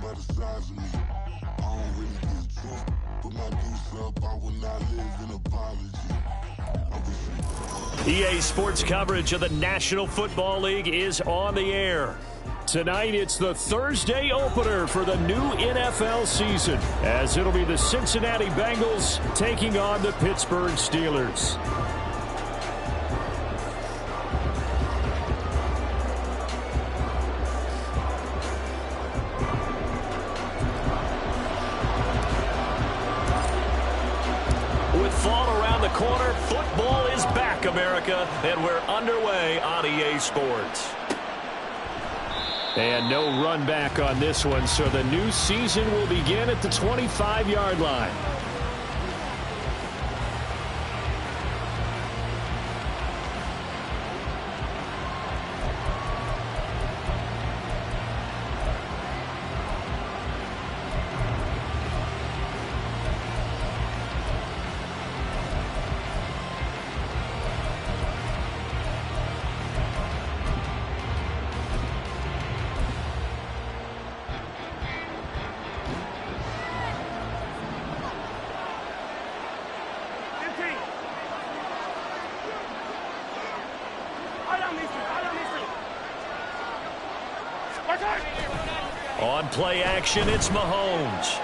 by the size of me. I don't really get drunk, but my goose up, I will not live in apology. EA Sports coverage of the National Football League is on the air. Tonight, it's the Thursday opener for the new NFL season, as it'll be the Cincinnati Bengals taking on the Pittsburgh Steelers. With fall around the corner, football is back, America, and we're underway on EA Sports. And no run back on this one, so the new season will begin at the 25-yard line. On play action, it's Mahomes.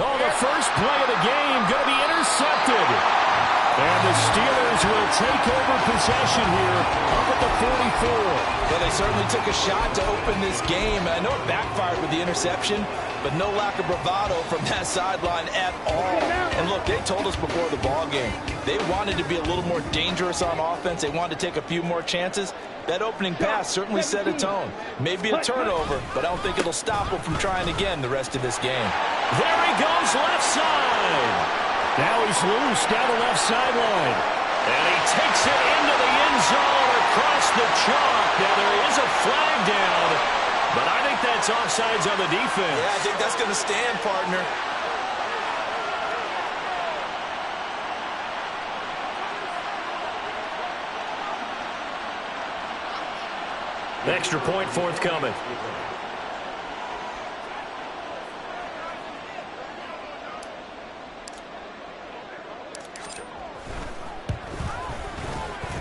Oh, the first play of the game going to be intercepted. And the Steelers will take over possession here up at the 44. Well, they certainly took a shot to open this game. I know it backfired with the interception, but no lack of bravado from that sideline at all. And look, they told us before the ball game, they wanted to be a little more dangerous on offense. They wanted to take a few more chances. That opening pass certainly set a tone. Maybe a turnover, but I don't think it'll stop them from trying again the rest of this game. There he goes, left side. Now he's loose down the left sideline. And he takes it into the end zone across the chalk. Now there is a flag down, but I think that's offsides on the defense. Yeah, I think that's going to stand, partner. Extra point forthcoming.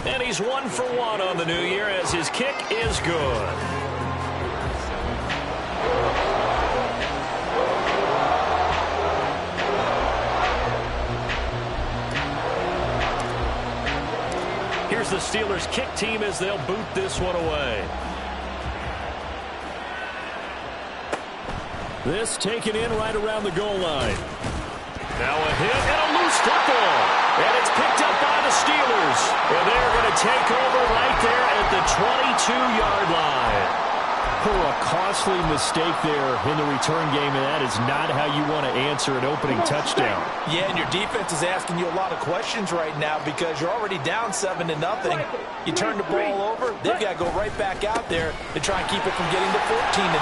And he's 1 for 1 on the new year as his kick is good. Here's the Steelers kick team as they'll boot this one away. This taken in right around the goal line. Now a hit and a loose football. And it's picked up by the Steelers. And they're going to take over right there at the 22-yard line. A costly mistake there in the return game, and that is not how you want to answer an opening touchdown. Yeah, and your defense is asking you a lot of questions right now because you're already down 7-0. You turn the ball over, they've got to go right back out there to try and keep it from getting to 14-0.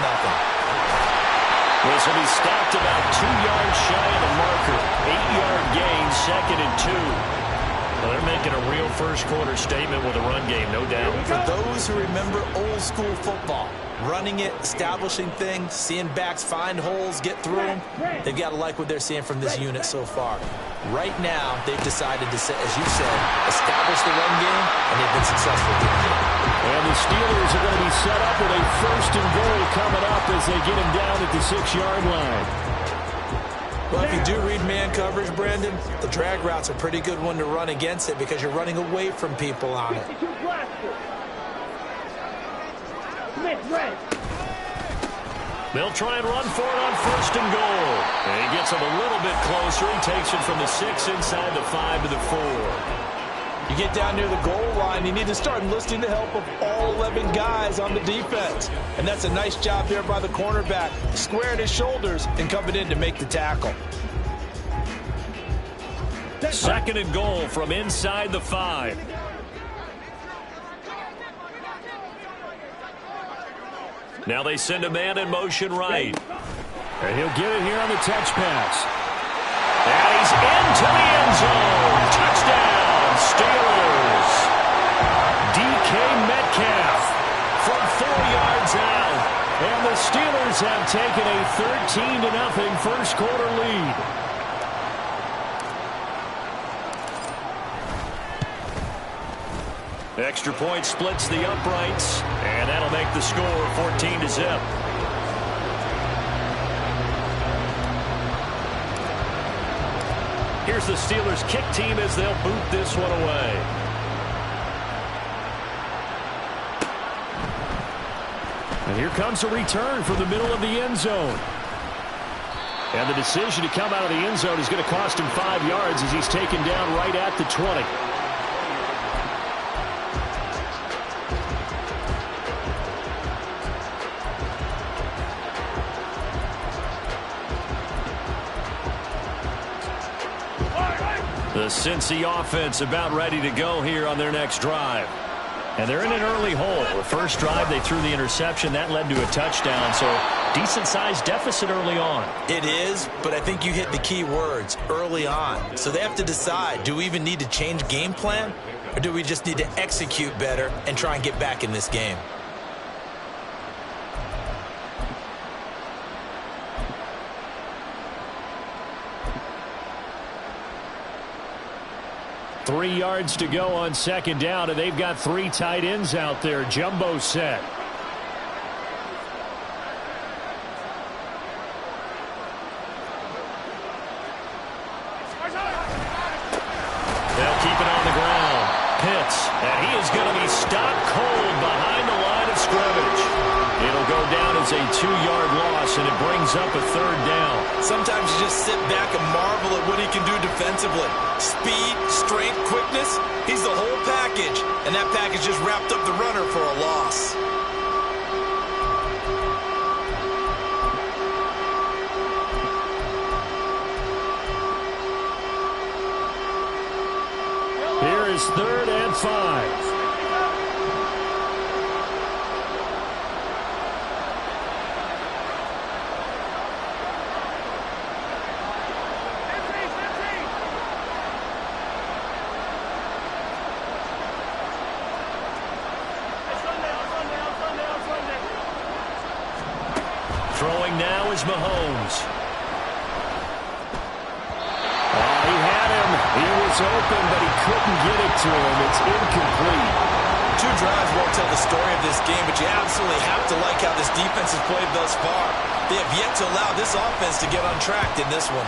This will be stopped about 2 yards shy of the marker. 8-yard gain, 2nd and 2. Well, they're making a real first-quarter statement with a run game, no doubt. For those who remember old-school football, running it, establishing things, seeing backs find holes, get through them, they've got to like what they're seeing from this unit so far. Right now, they've decided to, as you said, establish the run game, and they've been successful doing it. And the Steelers are going to be set up with a 1st and goal coming up as they get him down at the 6-yard line. Well, if you do read man coverage, Brandon, the drag route's a pretty good one to run against it because you're running away from people on it. They'll try and run for it on 1st and goal. And he gets him a little bit closer. He takes it from the 6 inside the 5 to the 4. You get down near the goal line, you need to start enlisting the help of all 11 guys on the defense. And that's a nice job there by the cornerback, squaring his shoulders and coming in to make the tackle. 2nd and goal from inside the 5. Now they send a man in motion right. And he'll get it here on the touch pass. And he's into the end zone. Touchdown, Steelers. DK Metcalf from 4 yards out. And the Steelers have taken a 13-0 first quarter lead. Extra point splits the uprights, and that'll make the score 14-0. Here's the Steelers kick team as they'll boot this one away. And here comes a return from the middle of the end zone. And the decision to come out of the end zone is going to cost him 5 yards as he's taken down right at the 20. The Cincy offense about ready to go here on their next drive. And they're in an early hole. The first drive, they threw the interception. That led to a touchdown, so decent-sized deficit early on. It is, but I think you hit the key words, early on. So they have to decide, do we even need to change game plan, or do we just need to execute better and try and get back in this game? Three yards to go on second down, and they've got 3 tight ends out there. Jumbo set. They'll keep it on the ground. Pitts, and he is going to be stopped cold behind the line of scrimmage. It'll go down as a 2-yard loss, and it brings up a third down. Sometimes you just sit back and marvel at what he can do defensively. Speed, strength, quickness, he's the whole package. And that package just wrapped up the runner for a loss. Here is 3rd and 5. Throwing now is Mahomes. He had him. He was open, but he couldn't get it to him. It's incomplete. 2 drives won't tell the story of this game, but you absolutely have to like how this defense has played thus far. They have yet to allow this offense to get untracked in this one.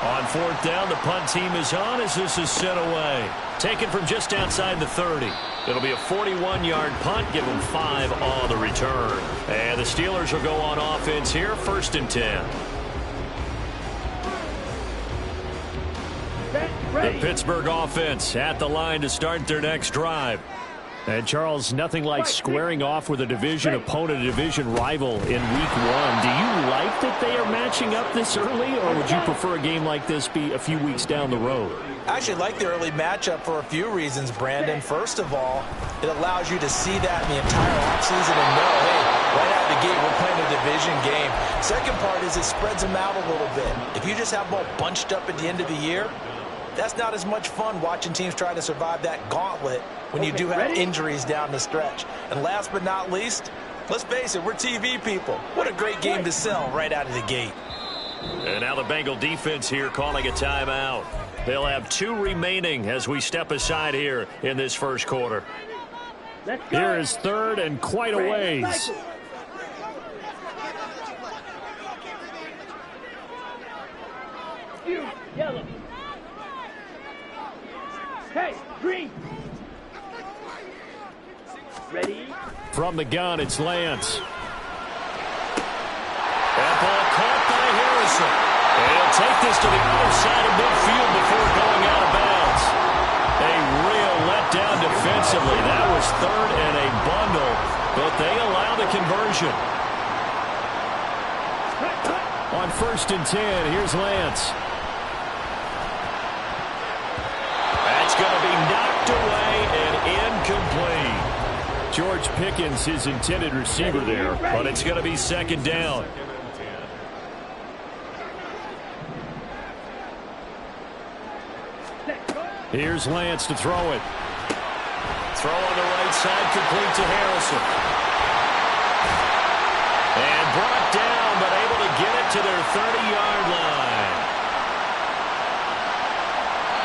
On 4th down, the punt team is on as this is sent away. Taken from just outside the 30. It'll be a 41-yard punt. Give them 5 on the return. And the Steelers will go on offense here, 1st and 10. The Pittsburgh offense at the line to start their next drive. And, Charles, nothing like squaring off with a division opponent, a division rival in Week 1. Do you like that they are matching up this early, or would you prefer a game like this be a few weeks down the road? I actually like the early matchup for a few reasons, Brandon. First of all, it allows you to see that in the entire offseason and know, hey, right out of the gate, we're playing a division game. Second part is it spreads them out a little bit. If you just have them all bunched up at the end of the year, that's not as much fun watching teams try to survive that gauntlet when you do have injuries down the stretch. And last but not least, let's face it, we're TV people. What a great game to sell right out of the gate. And now the Bengal defense here calling a timeout. They'll have 2 remaining as we step aside here in this first quarter. Here is 3rd and quite a ways. Yellow. Hey, green. Ready? From the gun, it's Lance. That ball caught by Harrison. And he'll take this to the other side of midfield before going out of bounds. A real letdown defensively. That was 3rd and a bundle, but they allow the conversion. On 1st and 10, here's Lance. That's going to be knocked away and incomplete. George Pickens, his intended receiver there, but it's going to be 2nd down. Here's Lance to throw it. Throw on the right side, complete to Harrison. And brought down, but able to get it to their 30-yard line.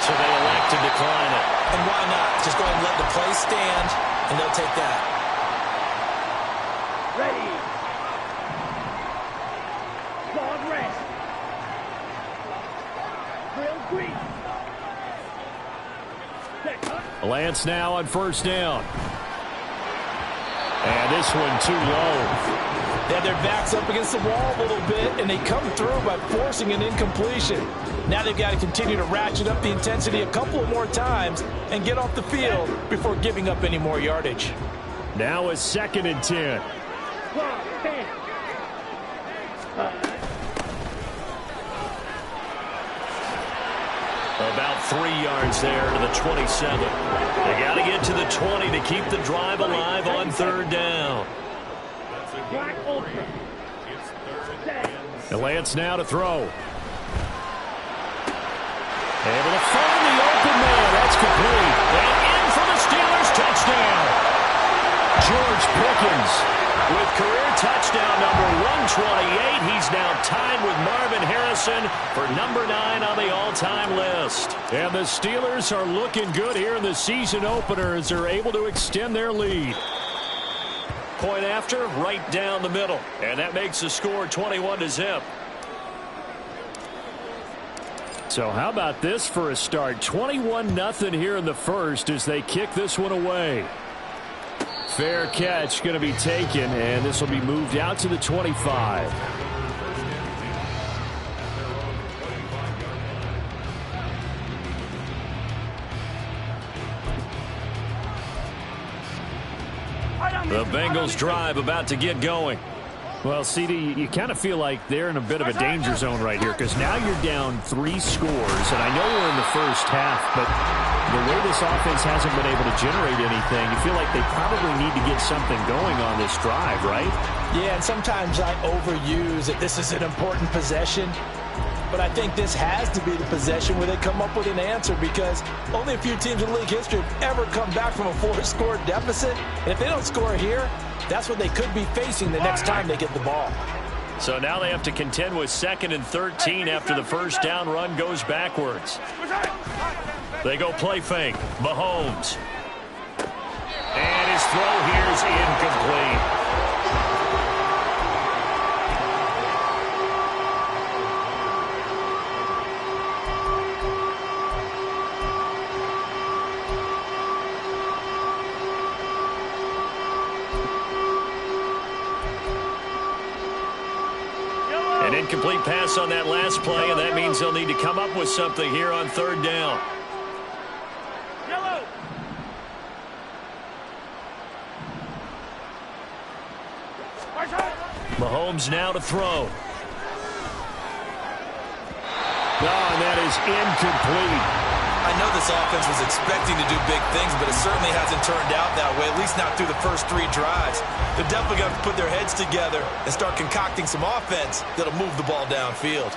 So they elect to decline it. And why not? Just go ahead and let the play stand, and they'll take that. Ready. Long rest. Drill green. Lance now on first down. And this one too low. They have their backs up against the wall a little bit, and they come through by forcing an incompletion. Now they've got to continue to ratchet up the intensity a couple of more times and get off the field before giving up any more yardage. Now a 2nd and 10. About 3 yards there to the 27. They got to get to the 20 to keep the drive alive on 3rd down. And Lance now to throw. Able to find the open man. That's complete. And in for the Steelers. Touchdown. George Pickens with career touchdown number 128. He's now tied with Marvin Harrison for number 9 on the all-time list. And the Steelers are looking good here in the season opener as they're able to extend their lead. Point after, right down the middle. And that makes the score 21-0. So how about this for a start? 21-0 here in the first as they kick this one away. Fair catch going to be taken, and this will be moved out to the 25. The Bengals drive about to get going. Well, CD, you kind of feel like they're in a bit of a danger zone right here because now you're down 3 scores, and I know we're in the first half, but the way this offense hasn't been able to generate anything, you feel like they probably need to get something going on this drive, right? Yeah, and sometimes I overuse that this is an important possession, but I think this has to be the possession where they come up with an answer because only a few teams in league history have ever come back from a 4-score deficit, and if they don't score here, that's what they could be facing the next time they get the ball. So now they have to contend with 2nd and 13 after the first down run goes backwards. They go play fake. Mahomes. And his throw here is incomplete. An incomplete pass on that last play, and that means they'll need to come up with something here on 3rd down. Mahomes now to throw. And that is incomplete. I know this offense was expecting to do big things, but it certainly hasn't turned out that way, at least not through the first 3 drives. They're definitely going to put their heads together and start concocting some offense that'll move the ball downfield.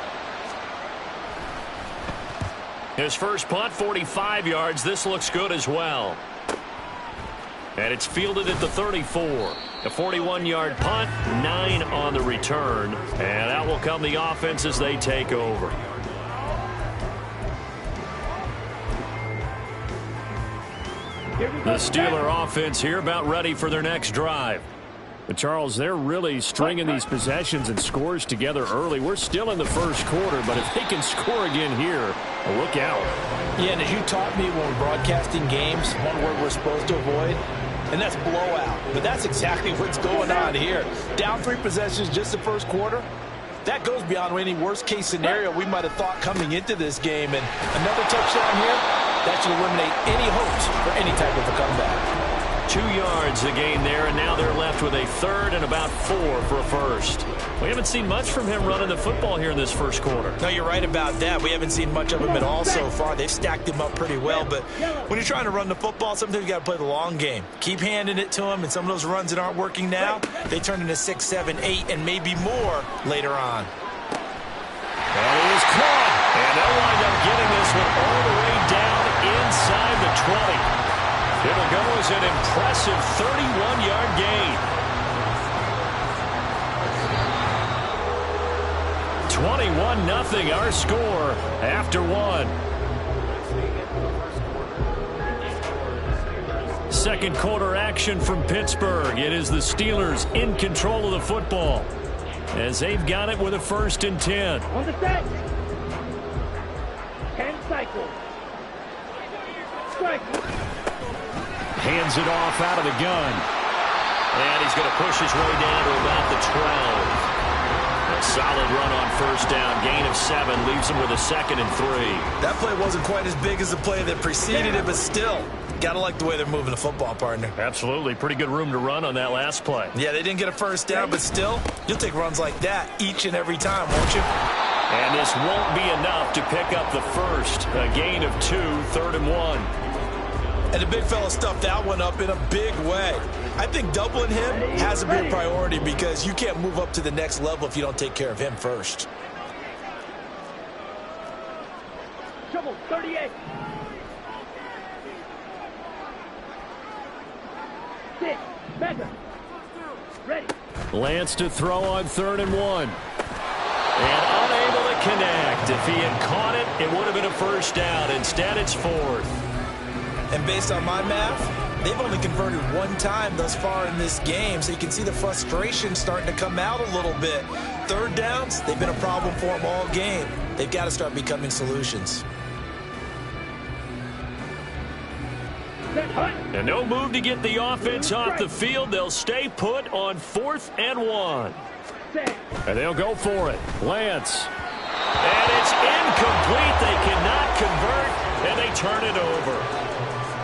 His first punt, 45 yards. This looks good as well. And it's fielded at the 34. A 41-yard punt, 9 on the return. And out will come the offense as they take over. The Steeler offense here about ready for their next drive. But Charles, they're really stringing these possessions and scores together early. We're still in the first quarter, but if they can score again here, look out. Yeah, and as you taught me when we're broadcasting games, one word we're supposed to avoid, and that's blowout. But that's exactly what's going on here. Down 3 possessions just the first quarter. That goes beyond any worst-case scenario we might have thought coming into this game. And another touchdown here, that should eliminate any hopes for any type of a comeback. 2 yards the gain there, and now they're left with a 3rd and about 4 for a first. We haven't seen much from him running the football here in this first quarter. No, you're right about that. We haven't seen much of him at all so far. They've stacked him up pretty well, but when you're trying to run the football, sometimes you got to play the long game. Keep handing it to him, and some of those runs that aren't working now, they turn into 6, 7, 8, and maybe more later on. And he is caught, and they'll wind up getting this one all the way down inside the 20. It'll go as an impressive 31-yard gain. 21-0 our score after one. Second quarter action from Pittsburgh. It is the Steelers in control of the football as they've got it with a 1st and 10. On the set. 10 cycles. Strike. Hands it off out of the gun. And he's going to push his way down to about the 12. A solid run on 1st down. Gain of 7 leaves him with a 2nd and 3. That play wasn't quite as big as the play that preceded it, but still, got to like the way they're moving the football, partner. Absolutely. Pretty good room to run on that last play. Yeah, they didn't get a 1st down, but still, you'll take runs like that each and every time, won't you? And this won't be enough to pick up the 1st. A gain of 2, 3rd and 1. And the big fella stuffed that one up in a big way. I think doubling him has to be a priority because you can't move up to the next level if you don't take care of him first. Trouble, 38. 6. Mega. Ready. Lance to throw on 3rd and 1. And unable to connect. If he had caught it, it would have been a 1st down. Instead, it's 4th. And based on my math, they've only converted 1 time thus far in this game, so you can see the frustration starting to come out a little bit. 3rd downs, they've been a problem for them all game. They've got to start becoming solutions. And no move to get the offense off the field. They'll stay put on 4th and 1. And they'll go for it. Lance. And it's incomplete. They cannot convert, and they turn it over.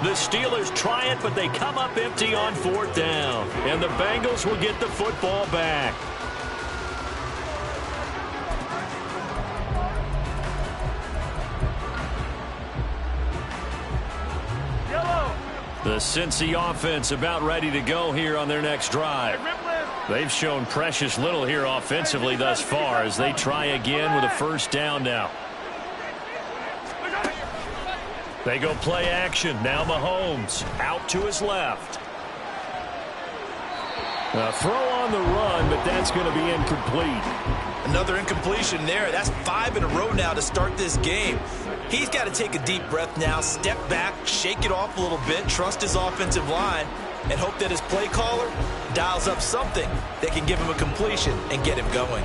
The Steelers try it, but they come up empty on 4th down. And the Bengals will get the football back. The CINCY offense about ready to go here on their next drive. They've shown precious little here offensively thus far as they try again with a 1st down now. They go play action. Now Mahomes out to his left. A throw on the run, but that's going to be incomplete. Another incompletion there. That's 5 in a row now to start this game. He's got to take a deep breath now, step back, shake it off a little bit, trust his offensive line, and hope that his play caller dials up something that can give him a completion and get him going.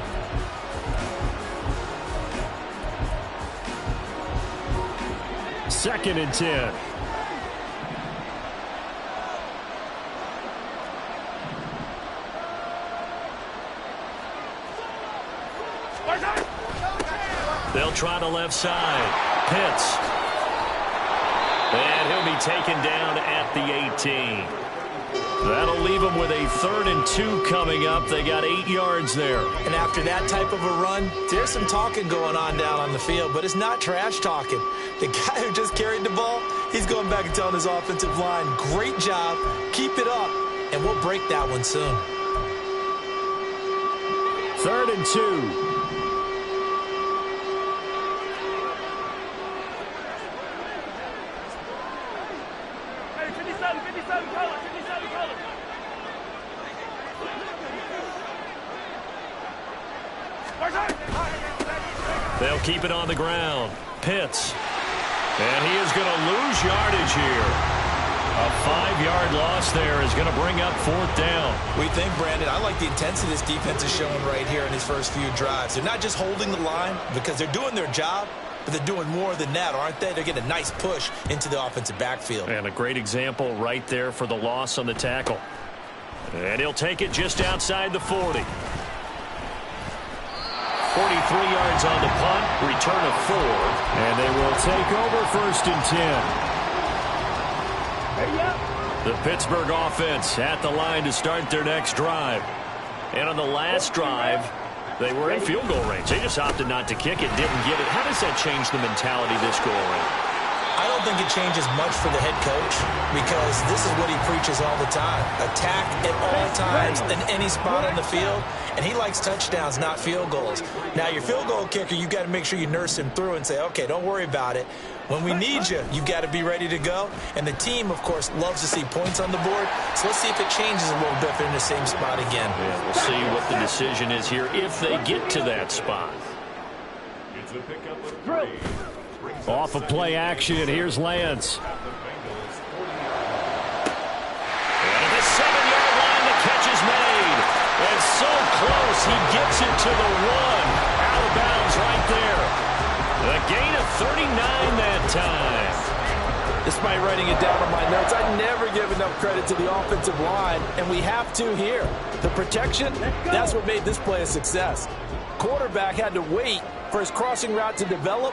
Second and 10. They'll try the left side. Pitts. And he'll be taken down at the 18. That'll leave him with a 3rd and 2 coming up. They got 8 yards there. And after that type of a run, there's some talking going on down on the field, but it's not trash talking. The guy who just carried the ball, he's going back and telling his offensive line, great job, keep it up, and we'll break that one soon. 3rd and 2. They'll keep it on the ground. Pitts. And he is going to lose yardage here. A 5-yard loss there is going to bring up 4th down. We think, Brandon, I like the intensity this defense is showing right here in his first few drives. They're not just holding the line because they're doing their job, but they're doing more than that, aren't they? They're getting a nice push into the offensive backfield. And a great example right there for the loss on the tackle. And he'll take it just outside the 40. 43 yards on the punt, return of 4. And they will take over 1st and 10. The Pittsburgh offense at the line to start their next drive. And on the last drive, they were in field goal range. They just opted not to kick it, didn't get it. How does that change the mentality this go around? I don't think it changes much for the head coach because this is what he preaches all the time. Attack at all times in any spot on the field, and he likes touchdowns, not field goals. Now, your field goal kicker, you've got to make sure you nurse him through and say, okay, don't worry about it. When we need you, you've got to be ready to go. And the team, of course, loves to see points on the board. So let's see if it changes a little bit in the same spot again. Yeah, we'll see what the decision is here if they get to that spot. Drill. Off of play action, here's Lance. And at the 7-yard line, the catch is made. And so close, he gets it to the 1. Out of bounds right there. The gain of 39 that time. Despite writing it down on my notes, I never give enough credit to the offensive line, and we have to here. The protection, that's what made this play a success. Quarterback had to wait for his crossing route to develop,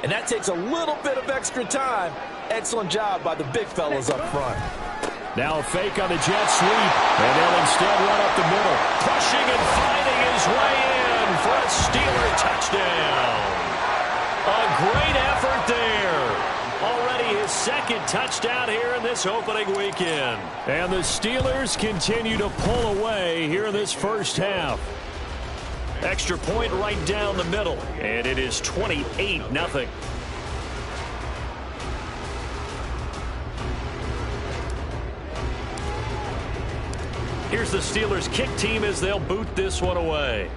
and that takes a little bit of extra time. Excellent job by the big fellas up front. Now a fake on the jet sweep, and they'll instead run up the middle. Pushing and finding his way in for a Steeler touchdown. A great effort there. Already his second touchdown here in this opening weekend. And the Steelers continue to pull away here in this first half. Extra point right down the middle, and it is 28-0. Here's the Steelers kick team as they'll boot this one away.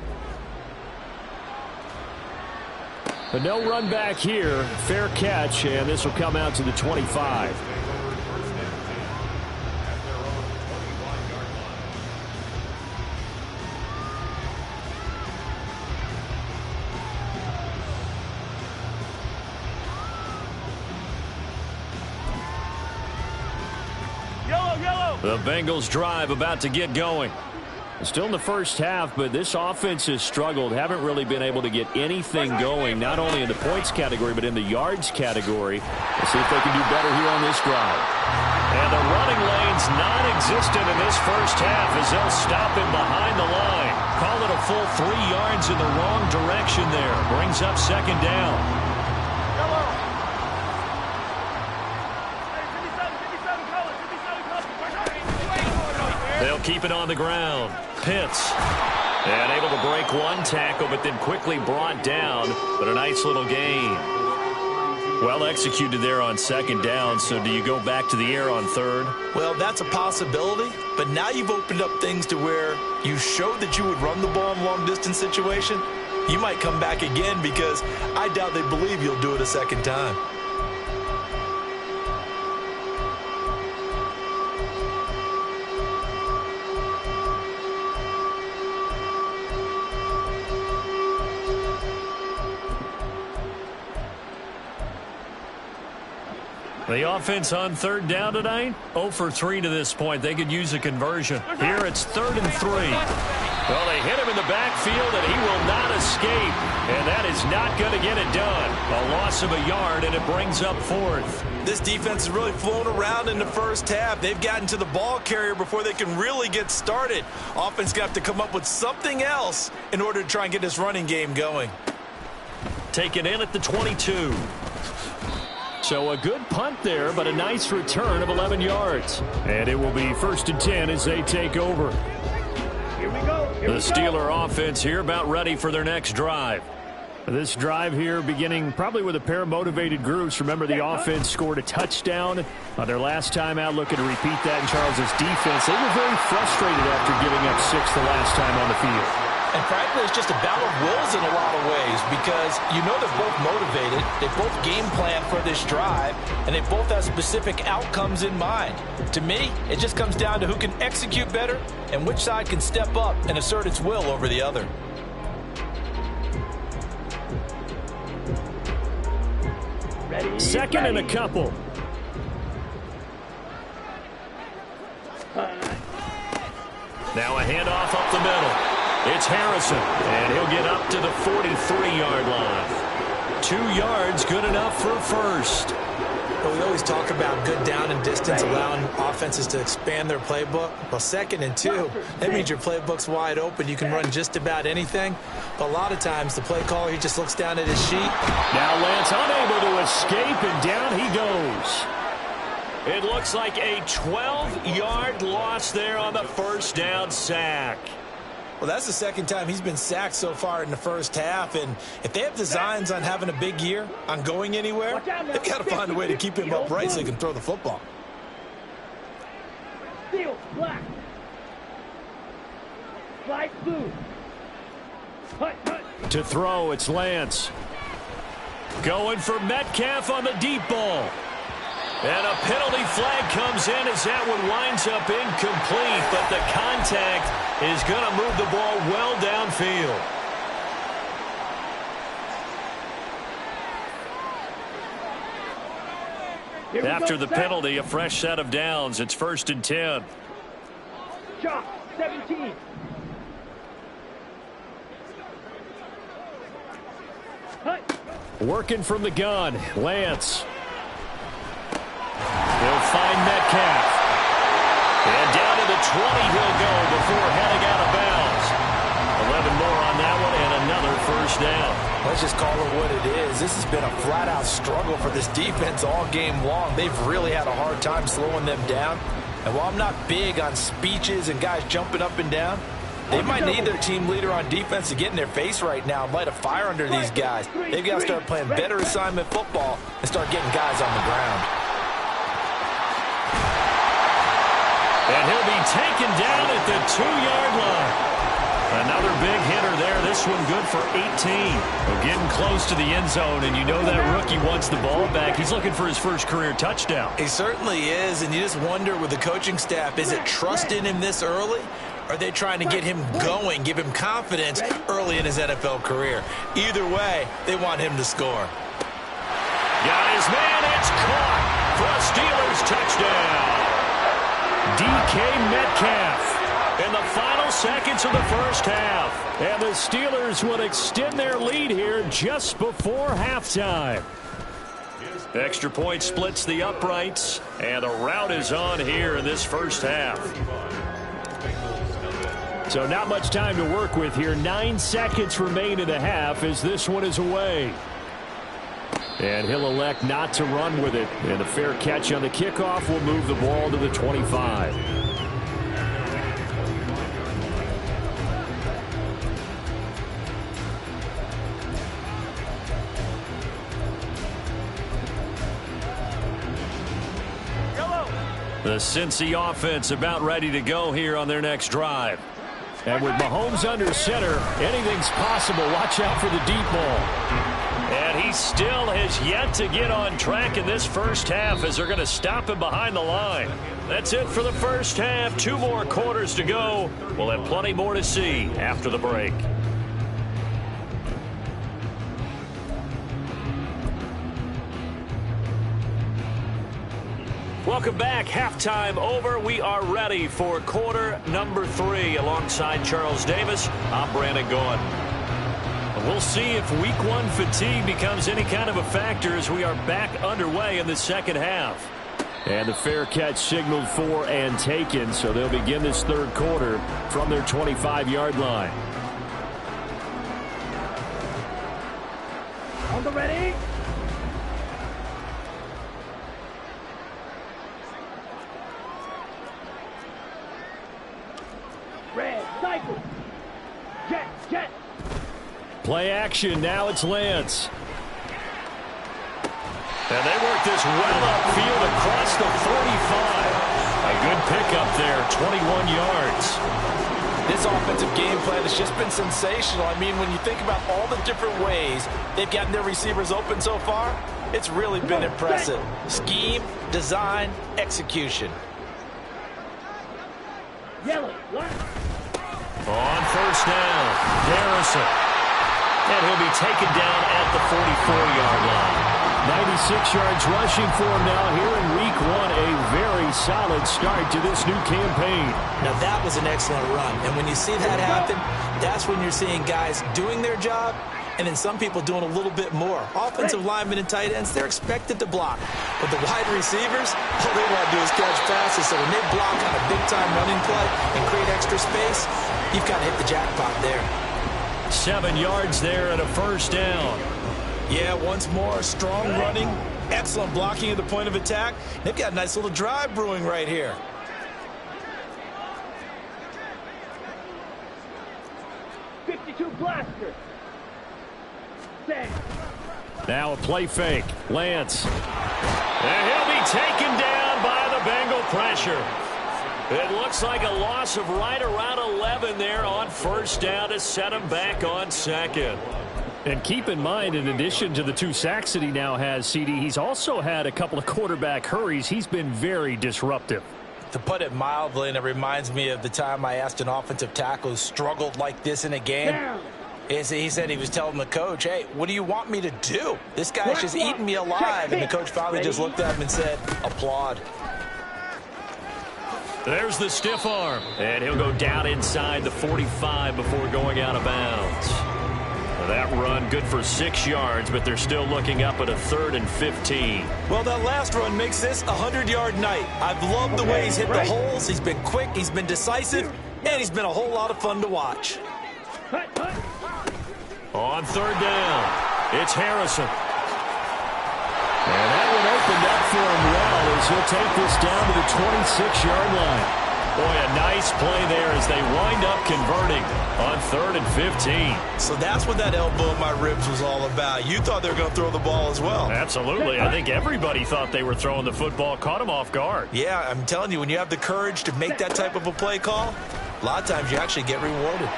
But no run back here. Fair catch, and this will come out to the 25. The Bengals drive about to get going. Still in the first half, but this offense has struggled. Haven't really been able to get anything going, not only in the points category, but in the yards category. Let's see if they can do better here on this drive. And the running lane's non-existent in this first half as they'll stop him behind the line. Call it a full 3 yards in the wrong direction there. Brings up second down. They'll keep it on the ground. Pitts. And able to break one tackle, but then quickly brought down. But a nice little gain. Well executed there on second down. So do you go back to the air on third? Well, that's a possibility. But now you've opened up things to where you showed that you would run the ball in long-distance situation. You might come back again because I doubt they believe you'll do it a second time. The offense on third down tonight, 0 for 3 to this point. They could use a conversion. Here it's 3rd and 3. Well, they hit him in the backfield, and he will not escape. And that is not going to get it done. A loss of a yard, and it brings up 4th. This defense has really flown around in the first half. They've gotten to the ball carrier before they can really get started. Offense got to come up with something else in order to try and get this running game going. Taken in at the 22. So a good punt there, but a nice return of 11 yards. And it will be 1st and 10 as they take over. Here we go. The Steeler offense here about ready for their next drive. This drive here beginning probably with a pair of motivated groups. Remember, the offense scored a touchdown on their last time out. Looking to repeat that in Charles's defense. They were very frustrated after giving up 6 the last time on the field. And frankly, it's just a battle of wills in a lot of ways because you know they're both motivated, they both game plan for this drive, and they both have specific outcomes in mind. To me, it just comes down to who can execute better and which side can step up and assert its will over the other. Ready, 2nd and a couple. Now a handoff up the middle. It's Harrison, and he'll get up to the 43-yard line. 2 yards, good enough for a first. Well, we always talk about good down and distance, allowing offenses to expand their playbook. Well, 2nd and 2, that means your playbook's wide open. You can run just about anything. But a lot of times, the play caller, he just looks down at his sheet. Now Lance unable to escape, and down he goes. It looks like a 12-yard loss there on the first down sack. Well, that's the second time he's been sacked so far in the first half, and if they have designs on having a big year, on going anywhere, they've got to find a way to keep him upright so he can throw the football. Steel, black. Light blue. Hut. To throw, it's Lance. Going for Metcalf on the deep ball. And a penalty flag comes in as that one winds up incomplete, but the contact is going to move the ball well downfield. After the penalty, a fresh set of downs. It's 1st and 10. Shot 17. Working from the gun, Lance. He'll find Metcalf. And down to the 20 he'll go before heading out of bounds. 11 more on that one and another first down. Let's just call it what it is. This has been a flat-out struggle for this defense all game long. They've really had a hard time slowing them down. And while I'm not big on speeches and guys jumping up and down, they might need their team leader on defense to get in their face right now and light a fire under these guys. They've got to start playing better assignment football and start getting guys on the ground. And he'll be taken down at the 2-yard line. Another big hitter there. This one good for 18. Well, getting close to the end zone, and you know that rookie wants the ball back. He's looking for his first career touchdown. He certainly is, and you just wonder with the coaching staff, is it trust in him this early? Or are they trying to get him going, give him confidence early in his NFL career? Either way, they want him to score. Got his man. It's caught for a Steelers touchdown. DK Metcalf in the final seconds of the first half. And the Steelers will extend their lead here just before halftime. Extra point splits the uprights, and a rout is on here in this first half. So not much time to work with here. 9 seconds remain in the half as this one is away. And he'll elect not to run with it. And a fair catch on the kickoff will move the ball to the 25. The Cincy offense about ready to go here on their next drive. And with Mahomes under center, anything's possible. Watch out for the deep ball. And he still has yet to get on track in this first half as they're going to stop him behind the line. That's it for the first half. 2 more quarters to go. We'll have plenty more to see after the break. Welcome back. Halftime over. We are ready for quarter number 3. Alongside Charles Davis, I'm Brandon Gaughan. We'll see if week 1 fatigue becomes any kind of a factor as we are back underway in the second half. And the fair catch signaled for and taken, so they'll begin this third quarter from their 25-yard line. On the ready. Red, cycle. Jet, jet. Play action. Now it's Lance. And they work this well upfield across the 45. A good pickup there, 21 yards. This offensive game plan has just been sensational. I mean, when you think about all the different ways they've gotten their receivers open so far, it's really been impressive. Scheme, design, execution. Yellow, black. On first down, Garrison. And he'll be taken down at the 44-yard line. 96 yards rushing for him now here in week 1. A very solid start to this new campaign. Now that was an excellent run. And when you see that happen, that's when you're seeing guys doing their job and then some people doing a little bit more. Offensive linemen and tight ends, they're expected to block. But the wide receivers, all they want to do is catch passes. So when they block on a big-time running play and create extra space, you've got to hit the jackpot there. 7 yards there and a first down. Yeah, once more, strong running, excellent blocking at the point of attack. They've got a nice little drive brewing right here. .52 blaster. Set. Now a play fake. Lance. And he'll be taken down by the Bengal pressure. It looks like a loss of right around 11 there on first down to set him back on second. And keep in mind, in addition to the 2 sacks that he now has, CD, he's also had a couple of quarterback hurries. He's been very disruptive. To put it mildly, and it reminds me of the time I asked an offensive tackle who struggled like this in a game. He said he was telling the coach, hey, what do you want me to do? This guy's just eating me alive. And the coach finally just looked at him and said, applaud. There's the stiff arm. And he'll go down inside the 45 before going out of bounds. That run good for 6 yards, but they're still looking up at a 3rd and 15. Well, that last run makes this a 100-yard night. I've loved the way he's hit the holes. He's been quick, he's been decisive, and he's been a whole lot of fun to watch. On 3rd down, it's Harrison. And that one opened up for him well as he'll take this down to the 26-yard line. Boy, a nice play there as they wind up converting on 3rd and 15. So that's what that elbow in my ribs was all about. You thought they were going to throw the ball as well. Absolutely. I think everybody thought they were throwing the football, caught him off guard. Yeah, I'm telling you, when you have the courage to make that type of a play call, a lot of times you actually get rewarded.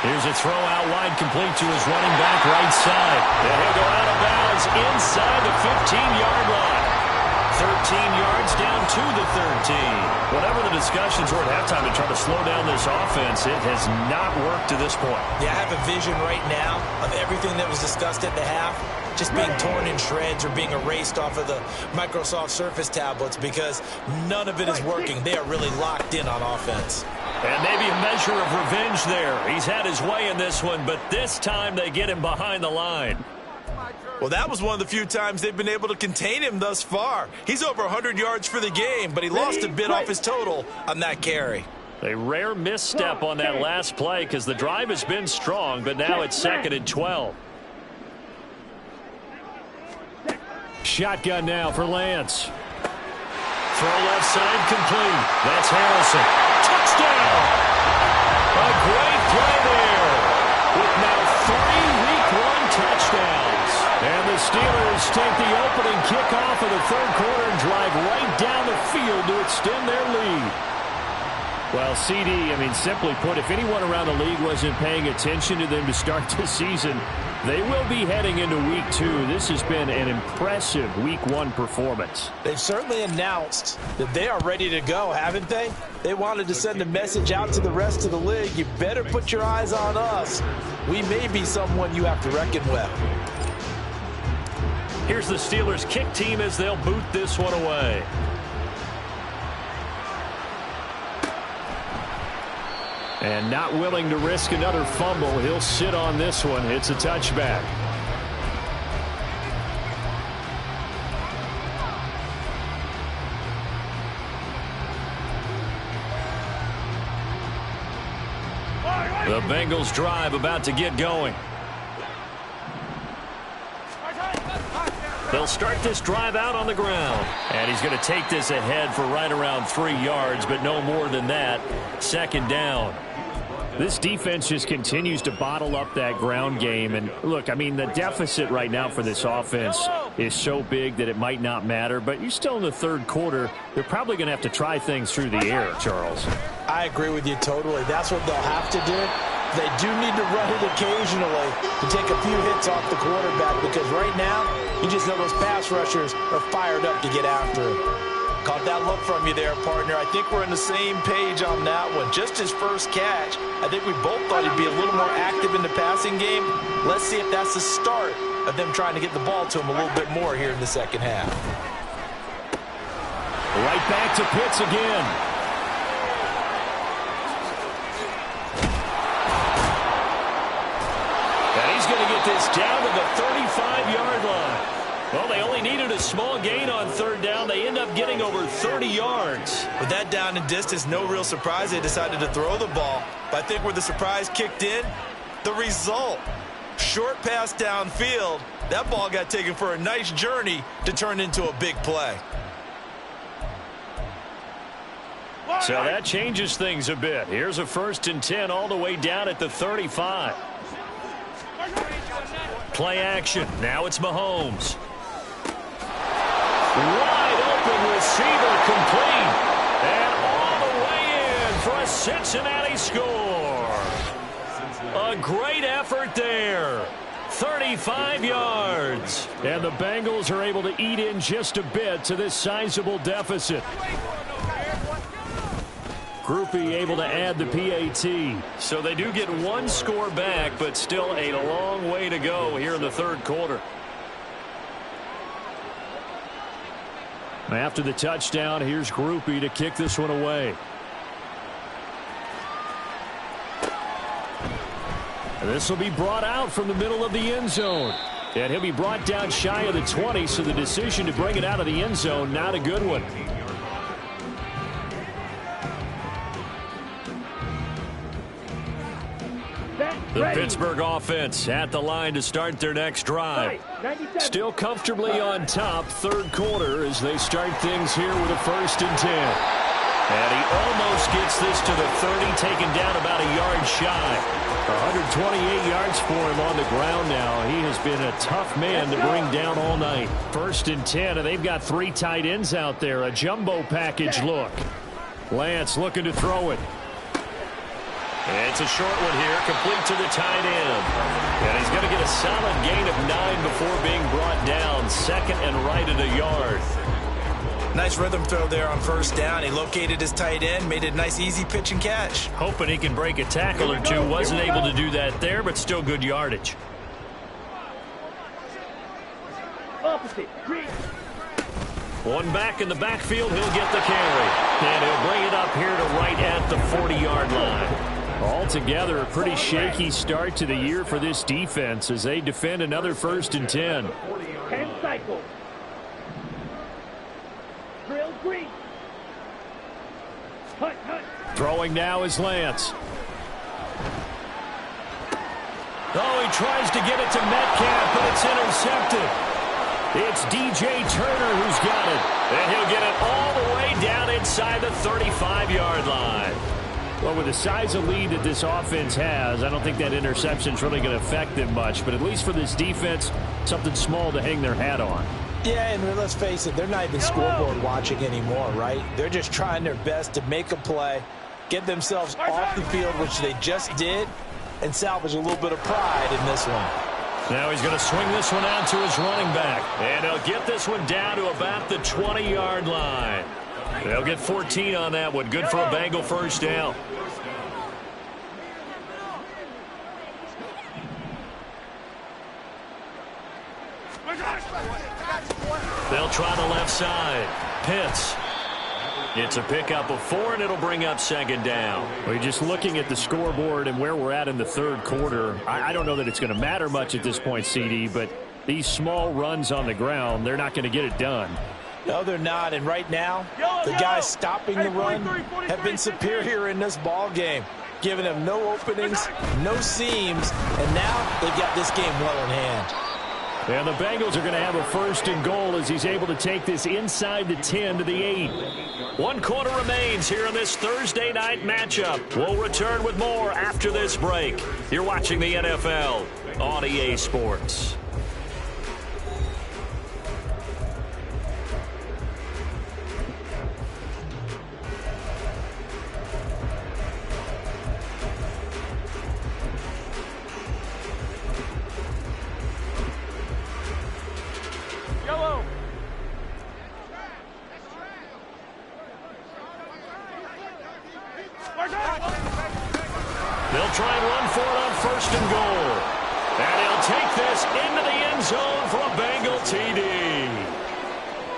Here's a throw out wide, complete to his running back right side. And he'll go out of bounds inside the 15-yard line. 13 yards down to the 13. Whatever the discussions were at halftime to try to slow down this offense, it has not worked to this point. Yeah, I have a vision right now of everything that was discussed at the half just being torn in shreds or being erased off of the Microsoft Surface tablets because none of it is working. They are really locked in on offense. And maybe a measure of revenge there. He's had his way in this one, but this time they get him behind the line. Well, that was one of the few times they've been able to contain him thus far. He's over 100 yards for the game, but he lost a bit off his total on that carry. A rare misstep on that last play because the drive has been strong, but now it's 2nd and 12. Shotgun now for Lance. Throw left side complete. That's Harrison. Touchdown! A great play there with now 3 Week 1 touchdowns. And the Steelers take the opening kickoff of the 3rd quarter and drive right down the field to extend their lead. Well, CD, I mean, simply put, if anyone around the league wasn't paying attention to them to start the season, they will be heading into Week 2. This has been an impressive Week 1 performance. They've certainly announced that they are ready to go, haven't they? They wanted to send a message out to the rest of the league. You better put your eyes on us. We may be someone you have to reckon with. Here's the Steelers kick team as they'll boot this one away. And not willing to risk another fumble, he'll sit on this one. It's a touchback. The Bengals drive about to get going. They'll start this drive out on the ground. And he's going to take this ahead for right around 3 yards, but no more than that. 2nd down. This defense just continues to bottle up that ground game. And look, I mean, the deficit right now for this offense is so big that it might not matter. But you're still in the 3rd quarter. They're probably going to have to try things through the air, Charles. I agree with you totally. That's what they'll have to do. They do need to run it occasionally to take a few hits off the quarterback because right now, you just know those pass rushers are fired up to get after him. Caught that look from you there, partner. I think we're on the same page on that one. Just his first catch, I think we both thought he'd be a little more active in the passing game. Let's see if that's the start of them trying to get the ball to him a little bit more here in the 2nd half. Right back to Pitts again. And he's going to get this down to the 35-yard line. Well, they only needed a small gain on 3rd down. They end up getting over 30 yards. With that down and distance, no real surprise they decided to throw the ball. But I think where the surprise kicked in, the result. Short pass downfield. That ball got taken for a nice journey to turn into a big play. So that changes things a bit. Here's a 1st and 10 all the way down at the 35. Play action. Now it's Mahomes. Wide open receiver complete. And all the way in for a Cincinnati score. A great effort there. 35 yards. And the Bengals are able to eat in just a bit to this sizable deficit. Groupie able to add the PAT. So they do get one score back, but still a long way to go here in the third quarter. After the touchdown, here's Groupie to kick this one away. And this will be brought out from the middle of the end zone. And he'll be brought down shy of the 20, so the decision to bring it out of the end zone, not a good one. The Pittsburgh offense at the line to start their next drive. Still comfortably on top, third quarter, as they start things here with a 1st and 10. And he almost gets this to the 30, taken down about a yard shy. 128 yards for him on the ground now. He has been a tough man to bring down all night. 1st and 10, and they've got 3 tight ends out there. A jumbo package look. Lance looking to throw it. And it's a short one here, complete to the tight end. And he's going to get a solid gain of 9 before being brought down. 2nd and right at a yard. Nice rhythm throw there on 1st down. He located his tight end, made it a nice easy pitch and catch. Hoping he can break a tackle or two. Wasn't able to do that there, but still good yardage. Opposite. Green. One back in the backfield, he'll get the carry. And he'll bring it up here to right at the 40-yard line. Altogether, a pretty shaky start to the year for this defense as they defend another 1st and 10. 10 cycles. Drill green. Hut, hut. Throwing now is Lance. Oh, he tries to get it to Metcalf, but it's intercepted. It's DJ Turner who's got it. And he'll get it all the way down inside the 35-yard line. Well, with the size of lead that this offense has, I don't think that interception's really going to affect them much. But at least for this defense, something small to hang their hat on. Yeah, and let's face it, they're not even scoreboard watching anymore, right? They're just trying their best to make a play, get themselves off the field, which they just did, and salvage a little bit of pride in this one. Now he's going to swing this one out to his running back. And he'll get this one down to about the 20-yard line. They'll get 14 on that one. Good for a Bengal 1st down. They'll try the left side. Pitts. It's a pickup of 4, and it'll bring up 2nd down. Well, just looking at the scoreboard and where we're at in the third quarter, I don't know that it's going to matter much at this point, CD, but these small runs on the ground, they're not going to get it done. No, they're not. And right now, the guys stopping the run have been superior in this ball game, giving them no openings, no seams, and now they've got this game well in hand. And the Bengals are going to have a 1st and goal as he's able to take this inside the 10 to the 8. 1 quarter remains here in this Thursday night matchup. We'll return with more after this break. You're watching the NFL on EA Sports. They'll try and run for it on 1st and goal. And he'll take this into the end zone for a Bengal TD.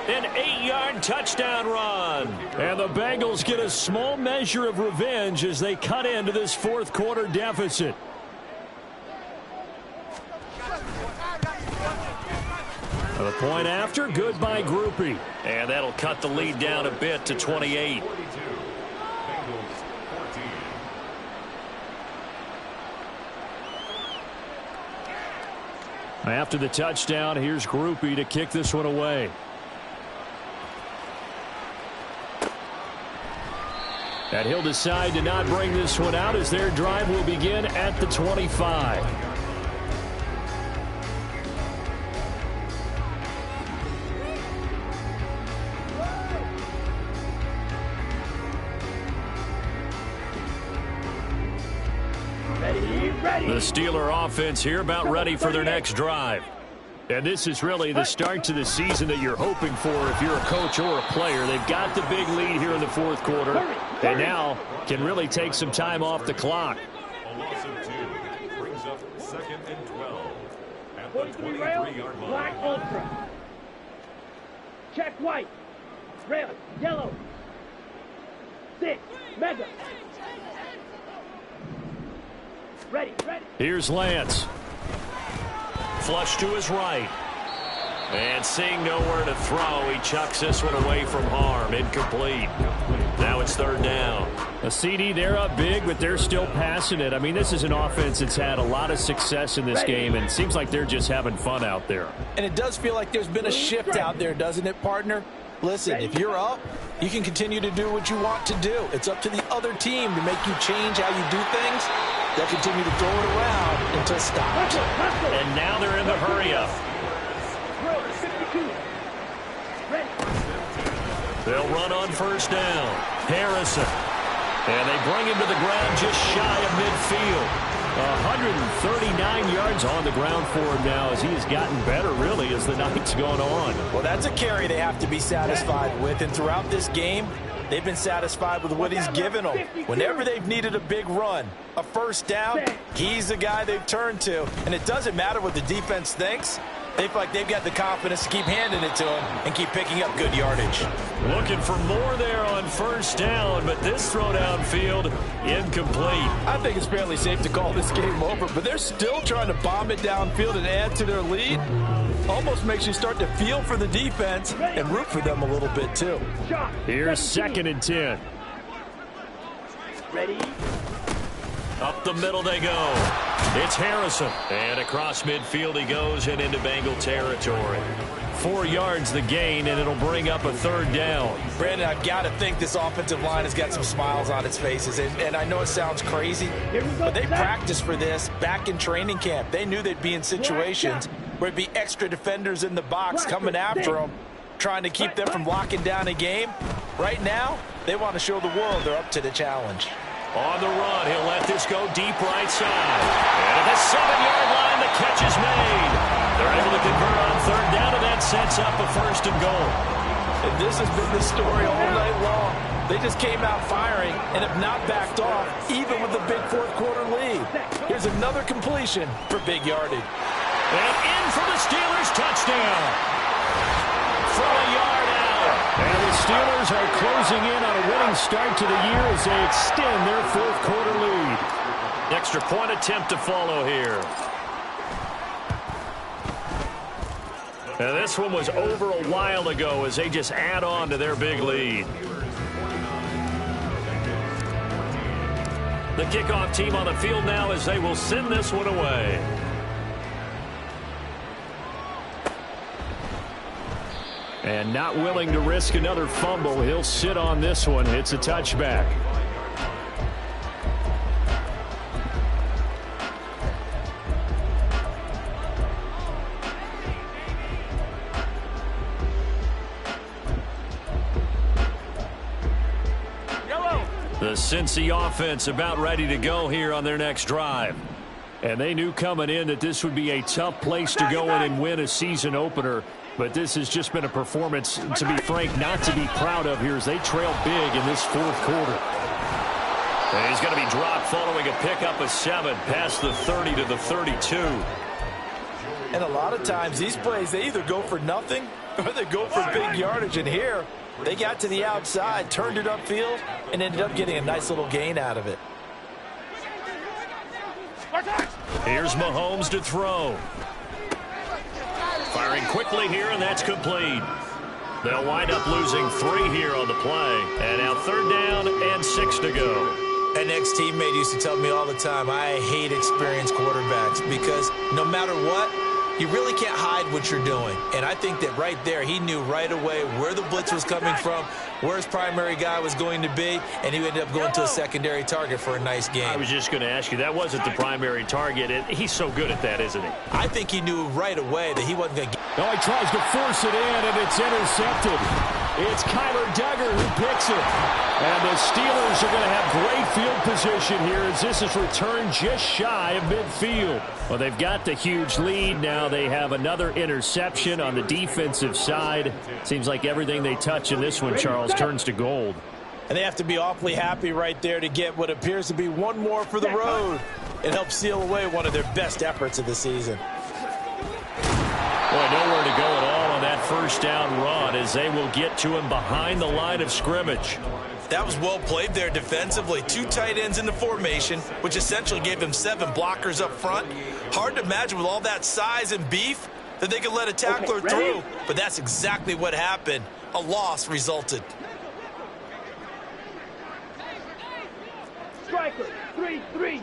An 8-yard touchdown run. And the Bengals get a small measure of revenge as they cut into this 4th quarter deficit. The point after, good by Groupie. And that'll cut the lead down a bit to 28. After the touchdown, here's Groupie to kick this one away. And he'll decide to not bring this one out as their drive will begin at the 25. Ready, The Steeler offense here about ready for their next drive. And this is really the start to the season that you're hoping for if you're a coach or a player. They've got the big lead here in the fourth quarter, and now can really take some time off the clock. A loss of 2 brings up 2nd and 12 at the 43 rail, 23-yard line. black ultra. Check white. Rail, yellow. 6, mega. Ready. Here's Lance. Flush to his right. And seeing nowhere to throw, he chucks this one away from harm. Incomplete. Now it's 3rd down. A CD, they're up big, but they're still passing it. I mean, this is an offense that's had a lot of success in this game, and it seems like they're just having fun out there. And it does feel like there's been a shift out there, doesn't it, partner? Listen, if you're up, you can continue to do what you want to do. It's up to the other team to make you change how you do things. They'll continue to throw it around until stopped. And now they're in the hurry-up. They'll run on 1st down. Harrison. And they bring him to the ground just shy of midfield. 139 yards on the ground for him now as he has gotten better, really, as the night's gone on. Well, that's a carry they have to be satisfied with. And throughout this game, they've been satisfied with what he's given them. Whenever they've needed a big run, a 1st down, he's the guy they've turned to. And it doesn't matter what the defense thinks. They feel like they've got the confidence to keep handing it to him and keep picking up good yardage. Looking for more there on 1st down, but this throw downfield, incomplete. I think it's fairly safe to call this game over, but they're still trying to bomb it downfield and add to their lead. Almost makes you start to feel for the defense and root for them a little bit, too. Here's 2nd and 10. Ready. Up the middle they go. It's Harrison. And across midfield he goes and into Bengal territory. 4 yards the gain, and it'll bring up a 3rd down. Brandon, I've got to think this offensive line has got some smiles on its faces. And I know it sounds crazy, but they practiced for this back in training camp. They knew they'd be in situations where it'd be extra defenders in the box coming after them, trying to keep them from locking down a game. Right now, they want to show the world they're up to the challenge. On the run, he'll let this go deep right side. And at the 7-yard line, the catch is made. They're able to convert on 3rd down, and that sets up a 1st and goal. And this has been the story all night long. They just came out firing and have not backed off, even with the big 4th quarter lead. Here's another completion for big yardage. And in for the Steelers, touchdown. From a yard out. And the Steelers are closing in on a winning start to the year as they extend their 4th quarter lead. Extra point attempt to follow here. And this one was over a while ago as they just add on to their big lead. The kickoff team on the field now as they will send this one away. And not willing to risk another fumble, he'll sit on this one. It's a touchback. The CINCY offense about ready to go here on their next drive. And they knew coming in that this would be a tough place to go in and win a season opener. But this has just been a performance, to be frank, not to be proud of here as they trail big in this 4th quarter. And he's going to be dropped following a pickup of 7 past the 30 to the 32. And a lot of times these plays, they either go for nothing or they go for big yardage. And here, they got to the outside, turned it upfield, and ended up getting a nice little gain out of it. Here's Mahomes to throw. Firing quickly here, and that's complete. They'll wind up losing 3 here on the play. And now 3rd down and 6 to go. An ex-teammate used to tell me all the time, I hate experienced quarterbacks because no matter what, you really can't hide what you're doing. And I think that right there, he knew right away where the blitz was coming from, where his primary guy was going to be, and he ended up going to a secondary target for a nice game. I was just going to ask you, that wasn't the primary target. He's so good at that, isn't he? I think he knew right away that he wasn't going to get. No, he tries to force it in, and it's intercepted. It's Kyler Duggar who picks it. And the Steelers are going to have great field position here as this is returned just shy of midfield. Well, they've got the huge lead. Now they have another interception on the defensive side. Seems like everything they touch in this one, Charles, turns to gold. And they have to be awfully happy right there to get what appears to be one more for the road. It helps seal away one of their best efforts of the season. Boy, nowhere to go at all on that first down run as they will get to him behind the line of scrimmage. That was well played there defensively. 2 tight ends in the formation, which essentially gave him 7 blockers up front. Hard to imagine with all that size and beef that they could let a tackler through. But that's exactly what happened. A loss resulted. Striker, 3-3.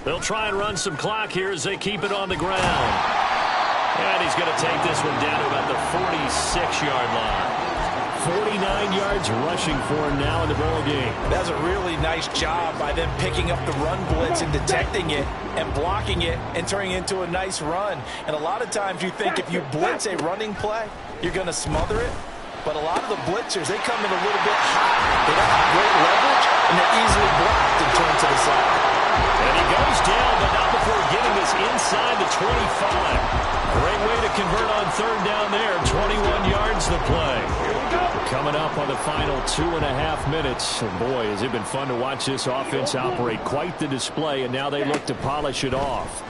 They'll try and run some clock here as they keep it on the ground. And he's going to take this one down to about the 46-yard line. 49 yards rushing for him now in the ball game. That's a really nice job by them picking up the run blitz and detecting it and blocking it and turning it into a nice run. And a lot of times you think if you blitz a running play, you're going to smother it. But a lot of the blitzers, they come in a little bit hot. They don't have great leverage, and they're easily blocked and turned to the side. And he goes down, but not before getting this inside the 25. Great way to convert on third down there. 21 yards the play. Coming up on the final 2.5 minutes. And boy, has it been fun to watch this offense operate. Quite the display, and now they look to polish it off.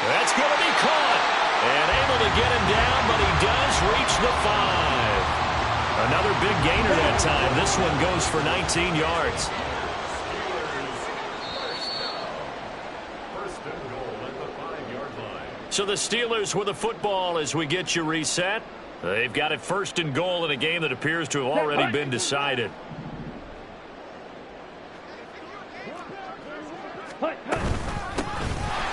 That's going to be caught. And able to get him down, but he does reach the 5. Another big gainer that time. This one goes for 19 yards. First and goal at the 5-yard line. So the Steelers with the football as we get you reset. They've got it first and goal in a game that appears to have already been decided.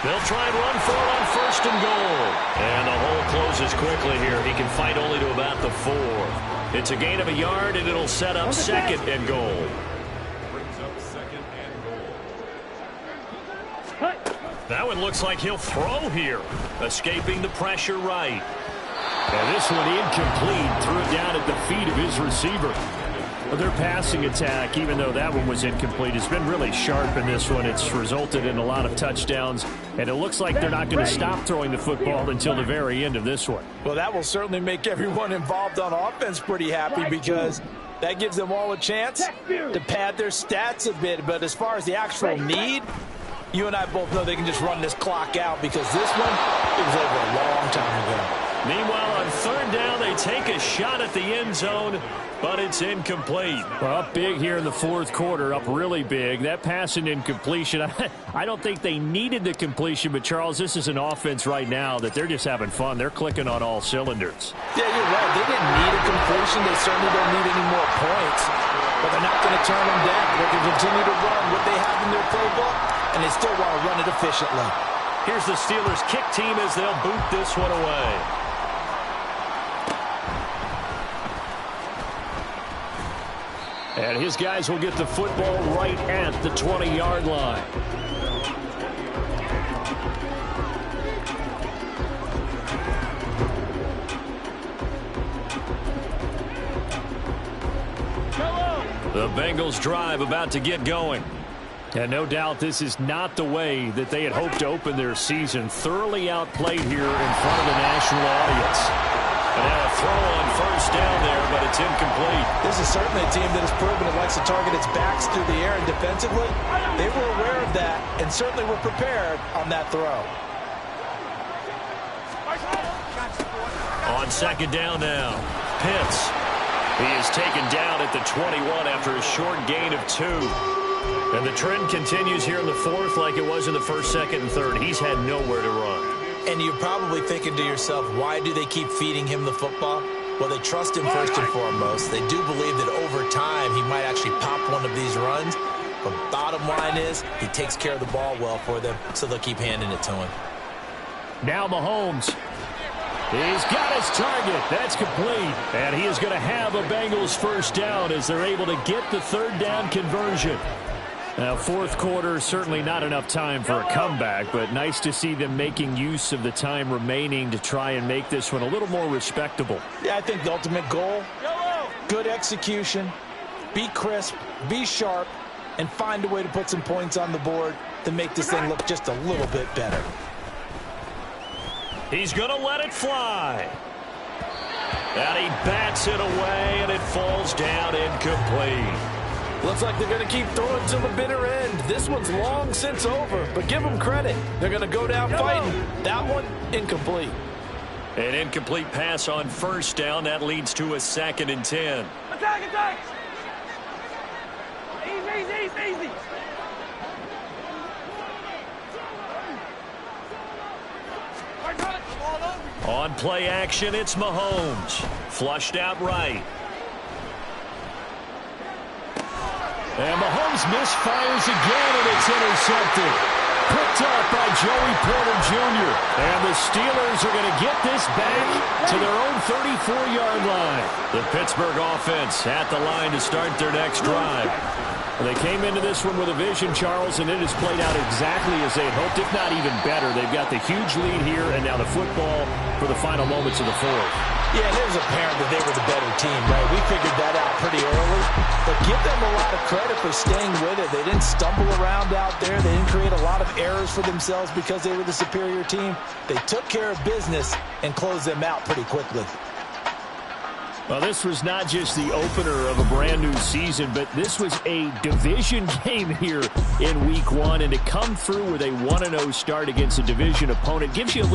They'll try and run for it on first and goal. And the hole closes quickly here. He can fight only to about the 4. It's a gain of a yard, and it'll set up second and goal. Brings up second and goal. That one looks like he'll throw here. Escaping the pressure right. And this one incomplete. Threw it down at the feet of his receiver. Their passing attack, even though that one was incomplete, has been really sharp in this one. It's resulted in a lot of touchdowns, and it looks like they're not going to stop throwing the football until the very end of this one. Well, that will certainly make everyone involved on offense pretty happy because that gives them all a chance to pad their stats a bit. But as far as the actual need, you and I both know they can just run this clock out because this one, it was over a long time ago. Meanwhile, on third down, they take a shot at the end zone, but it's incomplete. Well, up big here in the fourth quarter, up really big. That pass and incompletion, I don't think they needed the completion, but, Charles, this is an offense right now that they're just having fun. They're clicking on all cylinders. Yeah, you're right. They didn't need a completion. They certainly don't need any more points, but they're not going to turn them down. They can continue to run what they have in their playbook, and they still want to run it efficiently. Here's the Steelers kick team as they'll boot this one away. And his guys will get the football right at the 20-yard line. The Bengals drive about to get going. And no doubt this is not the way that they had hoped to open their season. Thoroughly outplayed here in front of the national audience. And now a throw on first down there, but it's incomplete. This is certainly a team that has proven it likes to target its backs through the air and defensively. They were aware of that and certainly were prepared on that throw. On second down now, Pitts. He is taken down at the 21 after a short gain of 2. And the trend continues here in the fourth like it was in the first, second, and third. He's had nowhere to run. And you're probably thinking to yourself, why do they keep feeding him the football? Well, they trust him first and foremost. They do believe that over time he might actually pop one of these runs. But bottom line is he takes care of the ball well for them, so they'll keep handing it to him. Now Mahomes. He's got his target. That's complete. And he is going to have a Bengals first down as they're able to get the third down conversion. Now, fourth quarter, certainly not enough time for a comeback, but nice to see them making use of the time remaining to try and make this one a little more respectable. Yeah, I think the ultimate goal, good execution, be crisp, be sharp, and find a way to put some points on the board to make this thing look just a little bit better. He's going to let it fly. And he bats it away, and it falls down incomplete. Looks like they're going to keep throwing to the bitter end. This one's long since over, but give them credit. They're going to go down fighting. That one, incomplete. An incomplete pass on first down. That leads to a 2nd and 10. Attack, attack! Easy. On play action, it's Mahomes. Flushed out right. And Mahomes misfires again, and it's intercepted. Picked up by Joey Porter Jr. And the Steelers are going to get this back to their own 34-yard line. The Pittsburgh offense at the line to start their next drive. They came into this one with a vision, Charles, and it has played out exactly as they had hoped, if not even better. They've got the huge lead here, and now the football for the final moments of the fourth. Yeah, and it was apparent that they were the better team, right? We figured that out pretty early. But give them a lot of credit for staying with it. They didn't stumble around out there. They didn't create a lot of errors for themselves because they were the superior team. They took care of business and closed them out pretty quickly. Well, this was not just the opener of a brand-new season, but this was a division game here in Week 1. And to come through with a 1-0 start against a division opponent gives you a little